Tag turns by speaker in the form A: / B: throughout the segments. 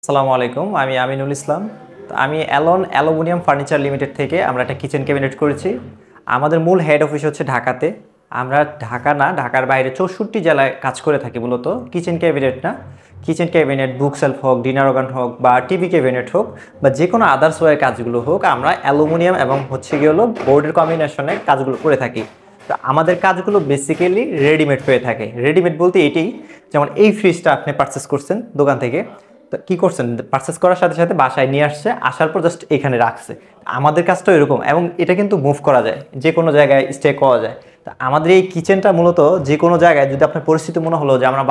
A: আসসালামু আলাইকুম, আমি আমিনুল ইসলাম। তো আমি অ্যালন অ্যালুমিনিয়াম ফার্নিচার লিমিটেড থেকে আমরা একটা কিচেন ক্যাবিনেট করেছি। আমাদের মূল হেড অফিস হচ্ছে ঢাকাতে। আমরা ঢাকা না, ঢাকার বাইরে 64 জেলায় কাজ করে থাকি। মূলত কিচেন ক্যাবিনেট না, কিচেন ক্যাবিনেট, বুক সেলফ হোক, ডিনার অর্গান হোক বা টিভি ক্যাবিনেট হোক বা যে কোনো আদার্স ওয়ের কাজগুলো হোক, আমরা অ্যালুমিনিয়াম এবং হচ্ছে গিয়ে হলো বোর্ডের কম্বিনেশনে কাজগুলো করে থাকি। তো আমাদের কাজগুলো বেসিক্যালি রেডিমেড হয়ে থাকে। রেডিমেড বলতে এটাই, যেমন এই ফ্রিজটা আপনি পারচেস করছেন দোকান থেকে, তো কী করছেন, পারচেস করার সাথে সাথে বাসায় নিয়ে আসছে, আসার পর জাস্ট এখানে রাখছে। আমাদের কাজটাও এরকম, এবং এটা কিন্তু মুভ করা যায়, যে কোনো জায়গায় স্টে করা যায়। তো আমাদের এই কিচেনটা মূলত যে কোনো জায়গায়, যদি আপনার পরিস্থিতি মনে হলো যে আমরা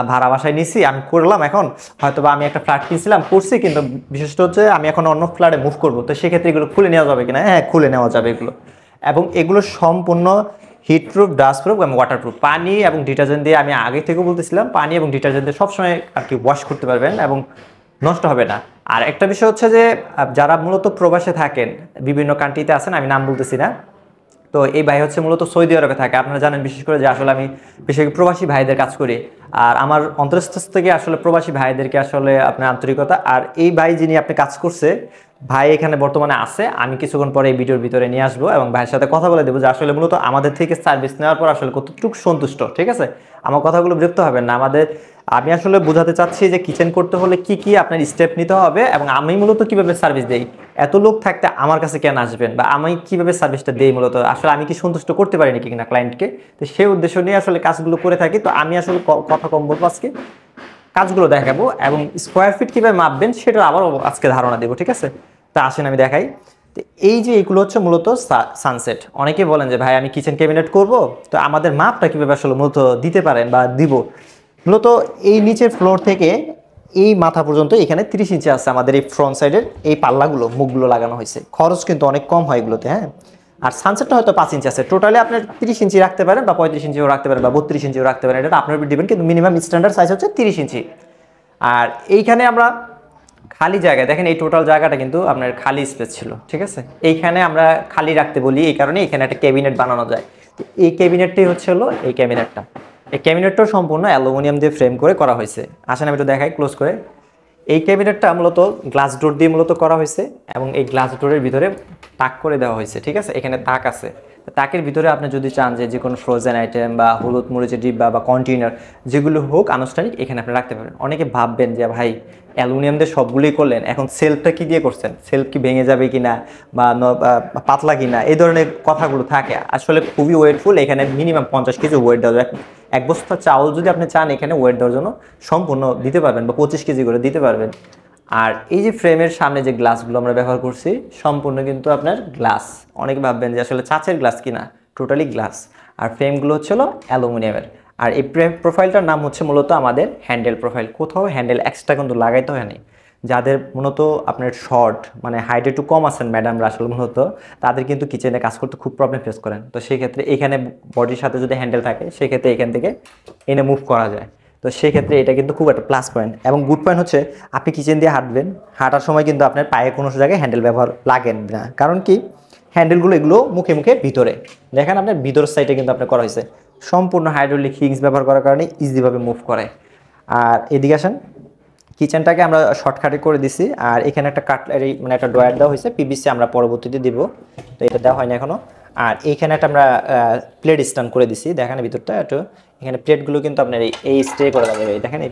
A: ভাড়া বাসায় নিছি, আমি করলাম এখন, হয়তো বা আমি একটা ফ্ল্যাট কিনছিলাম করছি, কিন্তু বিশেষত হচ্ছে আমি এখন অন্য ফ্ল্যাটে মুভ করবো, তো সেক্ষেত্রে এগুলো খুলে নেওয়া যাবে কিনা? হ্যাঁ, খুলে নেওয়া যাবে এগুলো। এবং এগুলো সম্পূর্ণ হিটপ্রুফ, ডাস্টপ্রুফ এবং ওয়াটারপ্রুফ। পানি এবং ডিটারজেন্ট দিয়ে, আমি আগে থেকেও বলতেছিলাম, পানি এবং ডিটারজেন্ট দিয়ে সবসময় আর কি ওয়াশ করতে পারবেন এবং নষ্ট হবে না। আর একটা বিষয় হচ্ছে যে যারা মূলত প্রবাসে থাকেন, বিভিন্ন কান্ট্রিতে আছেন, আমি নাম বলতেছি না, তো এই ভাই হচ্ছে মূলত সৌদি আরবে থাকে। আপনারা জানেন বিশেষ করে যে আসলে আমি বিশেষ করে প্রবাসী ভাইদের কাজ করি। আর আমার অন্তরস্থ থেকে আসলে প্রবাসী ভাইদেরকে আসলে আপনার আন্তরিকতা। আর এই ভাই যিনি আপনি কাজ করছে, ভাই এখানে বর্তমানে আছে, আমি কিছুক্ষণ পরে এই ভিডিওর ভিতরে নিয়ে আসবো এবং ভাইয়ের সাথে কথা বলে দেবো যে আসলে মূলত আমাদের থেকে সার্ভিস নেওয়ার পর আসলে কতটুকু সন্তুষ্ট। ঠিক আছে, আমার কথাগুলো বিরক্ত হবেন না। আমি আসলে বোঝাতে চাচ্ছি যে কিচেন করতে হলে কি কি আপনার স্টেপ নিতে হবে, এবং আমি মূলত কিভাবে সার্ভিস দেই। এত লোক থাকতে আমার কাছে কেন আসবেন, বা আমি কিভাবে সার্ভিসটা দেই, মূলত আসলে আমি কি সন্তুষ্ট করতে পারি নাকি কিনা ক্লায়েন্টকে। তো সেই উদ্দেশ্য নিয়ে আসলে কাজগুলো করে থাকি। তো আমি আসলে কথা কম বলবো, আজকে কাজগুলো দেখাবো এবং স্কোয়ার ফিট কীভাবে মাপবেন সেটা আবারও আজকে ধারণা দেবো। ঠিক আছে, তা আসেন আমি দেখাই। তো এই যে এইগুলো হচ্ছে মূলত সানসেট। অনেকে বলেন যে ভাই আমি কিচেন ক্যাবিনেট করব, তো আমাদের মাপটা কীভাবে আসলে মূলত দিতে পারেন বা দিব। মূলত এই নিচের ফ্লোর থেকে এই মাথা পর্যন্ত এখানে 30 ইঞ্চি আছে আমাদের এই ফ্রন্ট সাইডের এই পাল্লাগুলো, মুখগুলো লাগানো হয়েছে। খরচ কিন্তু অনেক কম হয় এগুলোতে, হ্যাঁ। আর সানসেটটা হয়তো 5 ইঞ্চি আছে। টোটালি আপনার 30 ইঞ্চি রাখতে পারেন বা 35 ইঞ্চিও রাখতে পারেন বা 32 ইঞ্চিও রাখতে পারেন, এটা আপনার উপর ডিপেন্ড, কিন্তু মিনিমাম স্ট্যান্ডার্ড সাইজ হচ্ছে 30 ইঞ্চি। আর এইখানে আমরা খালি জায়গায় দেখেন, এই টোটাল জায়গাটা কিন্তু আপনার খালি স্পেস ছিল। ঠিক আছে, এইখানে আমরা খালি রাখতে বলি এই কারণে এখানে একটা ক্যাবিনেট বানানো যায়। তো এই ক্যাবিনেটটাই হচ্ছে হলো এই ক্যাবিনেটটা। এই ক্যাবিনেটটাও সম্পূর্ণ অ্যালুমিনিয়াম দিয়ে ফ্রেম করে করা হয়েছে। আসেন আমি একটু দেখাই ক্লোজ করে। এই ক্যাবিনেটটা মূলত গ্লাস ডোর দিয়ে মূলত করা হয়েছে, এবং এই গ্লাস ডোরের ভিতরে তাক করে দেওয়া হয়েছে। ঠিক আছে, এখানে তাক আছে। তাকের ভিতরে আপনি যদি চান যে কোনো ফ্রোজেন আইটেম বা হলুদ মরিচের ডিব্বা বা কন্টেইনার যেগুলো হোক আনুষ্ঠানিক, এখানে আপনি রাখতে পারেন। অনেকে ভাববেন যে ভাই অ্যালুমিনিয়াম দিয়ে সবগুলোই করলেন, এখন সেলফটা কি দিয়ে করছেন, সেলফ কি ভেঙে যাবে কিনা বা পাতলা কিনা, এই ধরনের কথাগুলো থাকে। আসলে খুবই ওয়েটফুল, এখানে মিনিমাম 50 কেজি ওয়েট দেওয়া যায়। এক বস্তা চাউল যদি আপনি চান এখানে ওয়েট দেওয়ার জন্য, সম্পূর্ণ দিতে পারবেন, বা 25 কেজি করে দিতে পারবেন। আর এই যে ফ্রেমের সামনে যে গ্লাসগুলো আমরা ব্যবহার করছি, সম্পূর্ণ কিন্তু আপনার গ্লাস। অনেকে ভাববেন যে আসলে ছাঁচের গ্লাস কিনা, টোটালি গ্লাস। আর ফ্রেমগুলো হচ্ছে হলো অ্যালুমিনিয়ামের। আর এই প্রোফাইলটার নাম হচ্ছে মূলত আমাদের হ্যান্ডেল প্রোফাইল। কোথাও হ্যান্ডেল এক্সট্রা কিন্তু লাগাইতে হয় না। যাদের মূলত আপনার শর্ট, মানে হাইট একটু কম আছেন ম্যাডামরা, আসলে মূলত তাদের কিন্তু কিচেনে কাজ করতে খুব প্রবলেম ফেস করেন। তো সেই ক্ষেত্রে এখানে বডির সাথে যদি হ্যান্ডেল থাকে, সেক্ষেত্রে এখান থেকে এনে মুভ করা যায়। তো সেক্ষেত্রে এটা কিন্তু খুব একটা প্লাস পয়েন্ট। এবং গুড পয়েন্ট হচ্ছে আপনি কিচেন দিয়ে হাঁটবেন, হাঁটার সময় কিন্তু আপনার পায়ে কোনো জায়গায় হ্যান্ডেল ব্যবহার লাগেন না। কারণ কি, হ্যান্ডেলগুলো এগুলো মুখে মুখে ভিতরে, দেখেন আপনার ভিতর সাইডে কিন্তু আপনার করা হয়েছে। সম্পূর্ণ হাইড্রোলিক হিংস ব্যবহার করার কারণে ইজিভাবে মুভ করে। আর এদিকে আসেন, কিচেনটাকে আমরা শর্টকাটে করে দিছি। আর এখানে একটা কাটলারি, মানে একটা ড্রয়ার দেওয়া হয়েছে পিভিসি, আমরা পরবর্তীতে দিব। তো এটা দেওয়া হয়নি এখনো। আর এইখানে একটা আমরা প্লেট স্ট্যান্ড করে দিছি, দেখেন ভিতরটা একটু। এখানে প্লেটগুলো কিন্তু আপনার এই স্টে করে দেওয়া যাবে, দেখেন এই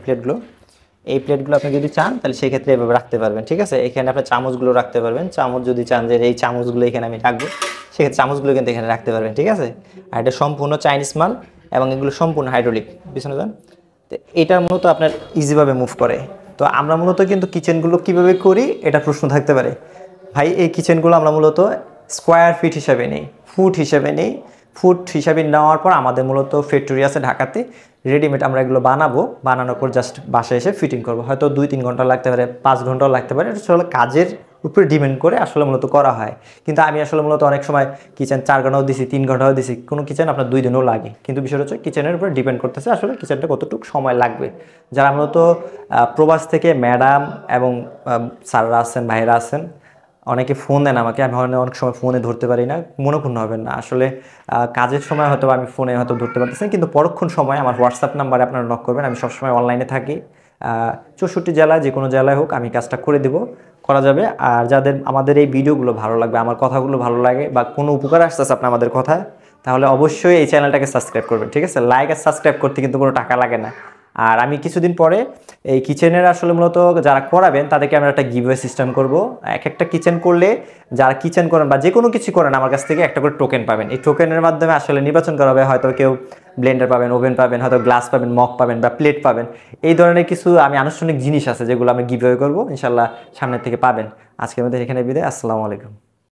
A: প্লেটগুলো আপনি যদি চান তাহলে সেই ক্ষেত্রে এভাবে রাখতে পারবেন। ঠিক আছে, এখানে আপনি চামচগুলো রাখতে পারবেন। চামচ যদি চান যে এই চামচগুলো এখানে আমি রাখবো, সেক্ষেত্রে চামচগুলো কিন্তু এখানে রাখতে পারবেন। ঠিক আছে, আর এটা সম্পূর্ণ চাইনিজ মাল এবং এগুলো সম্পূর্ণ হাইড্রোলিক। পিছনে যান, তো এটা মূলত আপনার ইজিভাবে মুভ করে। তো আমরা মূলত কিন্তু কিচেনগুলো কিভাবে করি এটা প্রশ্ন থাকতে পারে। ভাই এই কিচেনগুলো আমরা মূলত স্কোয়ার ফিট হিসাবে নেই, ফুট হিসাবে নেই। ফুট হিসাবে নেওয়ার পর আমাদের মূলত ফ্যাক্টরি আছে ঢাকাতে, রেডিমেড আমরা এগুলো বানাবো। বানানোর পর জাস্ট বাসায় এসে ফিটিং করবো। হয়তো 2-3 ঘন্টা লাগতে পারে, 5 ঘন্টাও লাগতে পারে। এটা আসলে কাজের উপরে ডিপেন্ড করে আসলে মূলত করা হয়। কিন্তু আমি আসলে মূলত অনেক সময় কিচেন 4 ঘন্টাও দিছি, 3 ঘন্টাও দিছি, কোনো কিচেন আপনার 2 দিনও লাগে। কিন্তু বিষয়টা হচ্ছে কিচেনের উপরে ডিপেন্ড করতেছে আসলে কিচেনটা কতটুকু সময় লাগবে। যারা মূলত প্রবাস থেকে ম্যাডাম এবং স্যাররা আছেন, ভাইরা আছেন, অনেকে ফোন দেন আমাকে, আমি অনেক সময় ফোনে ধরতে পারি না, মনোক্ষুণ্ণ হবেন না। আসলে কাজের সময় হয়তো আমি ফোনে হয়তো ধরতে পারতেছি, কিন্তু পরক্ষণ সময় আমার হোয়াটসঅ্যাপ নাম্বারে আপনারা নক করবেন। আমি সবসময় অনলাইনে থাকি, 64 জেলায় যে কোনো জেলায় হোক আমি কাজটা করে দেব, করা যাবে। আর যাদের আমাদের এই ভিডিওগুলো ভালো লাগবে, আমার কথাগুলো ভালো লাগে বা কোনো উপকার আসতেছে আপনার আমাদের কথায়, তাহলে অবশ্যই এই চ্যানেলটাকে সাবস্ক্রাইব করবেন, ঠিক আছে? লাইক আর সাবস্ক্রাইব করতে কিন্তু কোনো টাকা লাগে না। আর আমি কিছুদিন পরে এই কিচেনের আসলে মূলত যারা করাবেন তাদেরকে আমরা একটা গিভওয়ে সিস্টেম করব। এক একটা কিচেন করলে যারা কিচেন করেন বা যে কোনো কিছু করেন আমার কাছ থেকে একটা করে টোকেন পাবেন। এই টোকেনের মাধ্যমে আসলে নির্বাচন করা হবে, হয়তো কেউ ব্লেন্ডার পাবেন, ওভেন পাবেন, হয়তো গ্লাস পাবেন, মগ পাবেন বা প্লেট পাবেন। এই ধরনের কিছু আমি আনুষ্ঠানিক জিনিস আছে যেগুলো আমি গিভওয়ে করবো, ইনশাল্লাহ সামনের থেকে পাবেন। আজকের মধ্যে এখানে বিদায়, আসসালামু আলাইকুম।